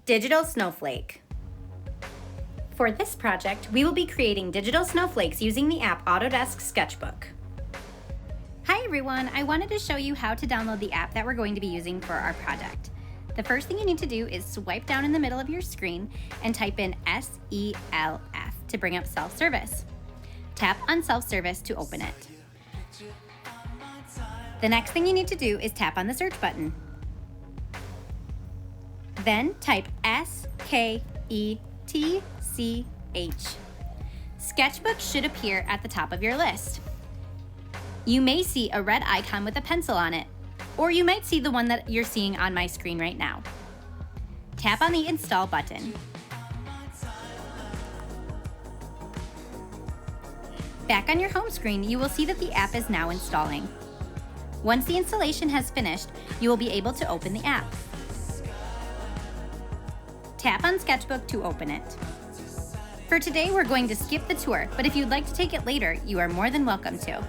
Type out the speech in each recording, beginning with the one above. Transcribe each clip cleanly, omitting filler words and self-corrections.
Digital Snowflake. For this project, we will be creating digital snowflakes using the app Autodesk Sketchbook. Hi everyone, I wanted to show you how to download the app that we're going to be using for our project. The first thing you need to do is swipe down in the middle of your screen and type in SELF to bring up self-service. Tap on self-service to open it. The next thing you need to do is tap on the search button. Then type SKETCH. Sketchbook should appear at the top of your list. You may see a red icon with a pencil on it, or you might see the one that you're seeing on my screen right now. Tap on the Install button. Back on your home screen, you will see that the app is now installing. Once the installation has finished, you will be able to open the app. Tap on Sketchbook to open it. For today, we're going to skip the tour, but if you'd like to take it later, you are more than welcome to.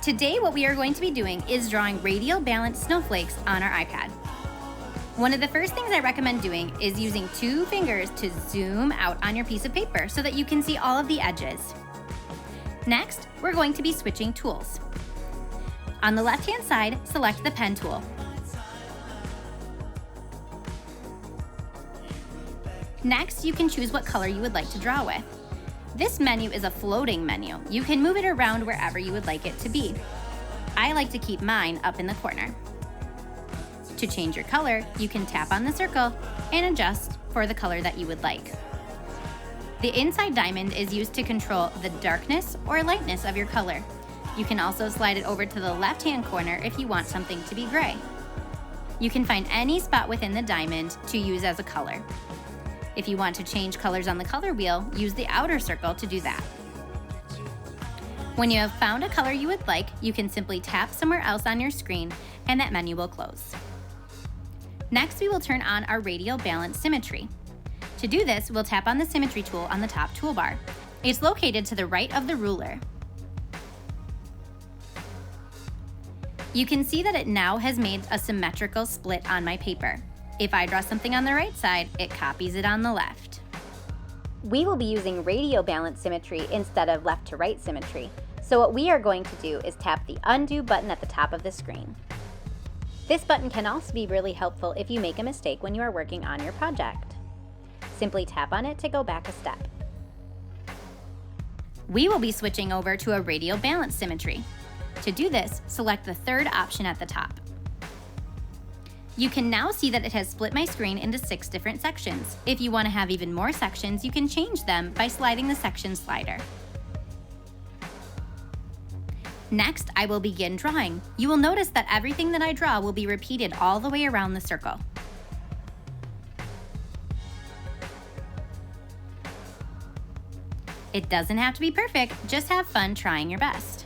Today, what we are going to be doing is drawing radial balanced snowflakes on our iPad. One of the first things I recommend doing is using 2 fingers to zoom out on your piece of paper so that you can see all of the edges. Next, we're going to be switching tools. On the left-hand side, select the pen tool. Next, you can choose what color you would like to draw with. This menu is a floating menu. You can move it around wherever you would like it to be. I like to keep mine up in the corner. To change your color, you can tap on the circle and adjust for the color that you would like. The inside diamond is used to control the darkness or lightness of your color. You can also slide it over to the left-hand corner if you want something to be gray. You can find any spot within the diamond to use as a color. If you want to change colors on the color wheel, use the outer circle to do that. When you have found a color you would like, you can simply tap somewhere else on your screen and that menu will close. Next, we will turn on our radial balance symmetry. To do this, we'll tap on the symmetry tool on the top toolbar. It's located to the right of the ruler. You can see that it now has made a symmetrical split on my paper. If I draw something on the right side, it copies it on the left. We will be using radial balance symmetry instead of left to right symmetry. So what we are going to do is tap the undo button at the top of the screen. This button can also be really helpful if you make a mistake when you are working on your project. Simply tap on it to go back a step. We will be switching over to a radial balance symmetry. To do this, select the third option at the top. You can now see that it has split my screen into 6 different sections. If you want to have even more sections, you can change them by sliding the section slider. Next, I will begin drawing. You will notice that everything that I draw will be repeated all the way around the circle. It doesn't have to be perfect, just have fun trying your best.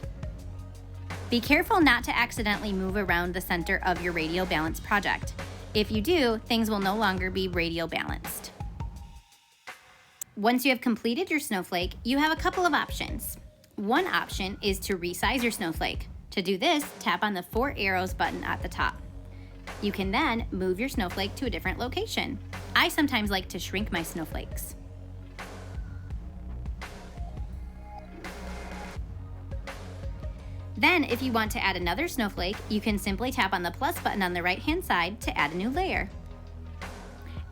Be careful not to accidentally move around the center of your radial balance project. If you do, things will no longer be radial balanced. Once you have completed your snowflake, you have a couple of options. One option is to resize your snowflake. To do this, tap on the 4 arrows button at the top. You can then move your snowflake to a different location. I sometimes like to shrink my snowflakes. Then, if you want to add another snowflake, you can simply tap on the plus button on the right-hand side to add a new layer.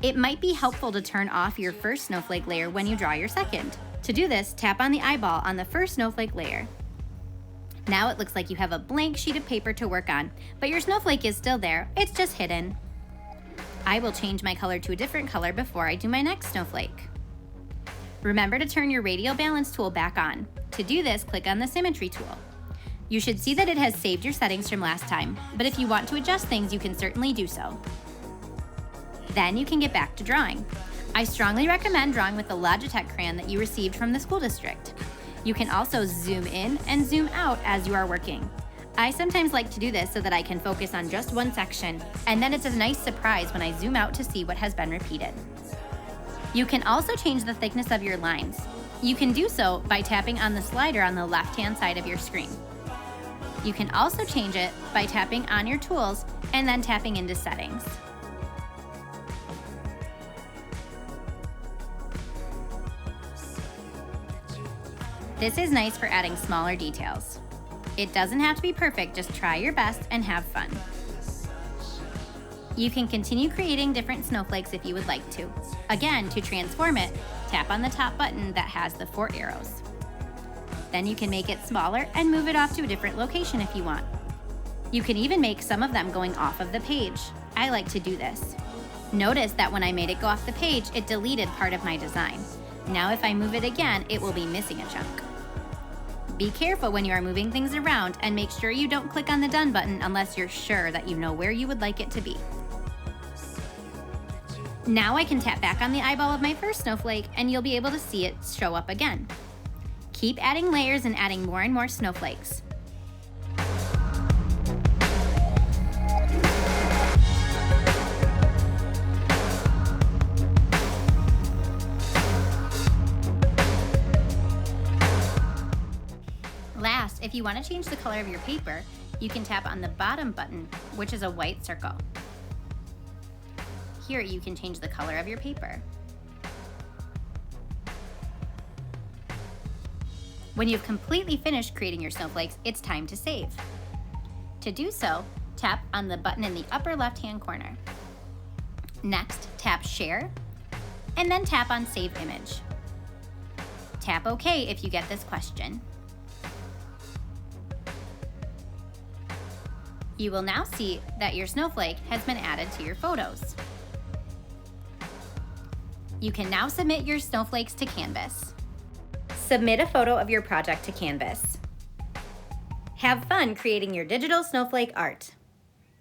It might be helpful to turn off your first snowflake layer when you draw your second. To do this, tap on the eyeball on the first snowflake layer. Now it looks like you have a blank sheet of paper to work on, but your snowflake is still there, it's just hidden. I will change my color to a different color before I do my next snowflake. Remember to turn your radial balance tool back on. To do this, click on the symmetry tool. You should see that it has saved your settings from last time, but if you want to adjust things, you can certainly do so. Then you can get back to drawing. I strongly recommend drawing with the Logitech crayon that you received from the school district. You can also zoom in and zoom out as you are working. I sometimes like to do this so that I can focus on just one section, and then it's a nice surprise when I zoom out to see what has been repeated. You can also change the thickness of your lines. You can do so by tapping on the slider on the left-hand side of your screen. You can also change it by tapping on your tools and then tapping into settings. This is nice for adding smaller details. It doesn't have to be perfect, just try your best and have fun. You can continue creating different snowflakes if you would like to. Again, to transform it, tap on the top button that has the 4 arrows. Then you can make it smaller and move it off to a different location if you want. You can even make some of them going off of the page. I like to do this. Notice that when I made it go off the page, it deleted part of my design. Now if I move it again, it will be missing a chunk. Be careful when you are moving things around and make sure you don't click on the Done button unless you're sure that you know where you would like it to be. Now I can tap back on the eyeball of my first snowflake and you'll be able to see it show up again. Keep adding layers and adding more and more snowflakes. Last, if you want to change the color of your paper, you can tap on the bottom button, which is a white circle. Here you can change the color of your paper. When you've completely finished creating your snowflakes, it's time to save. To do so, tap on the button in the upper left-hand corner. Next, tap Share, and then tap on Save Image. Tap OK if you get this question. You will now see that your snowflake has been added to your photos. You can now submit your snowflakes to Canvas. Submit a photo of your project to Canvas. Have fun creating your digital snowflake art.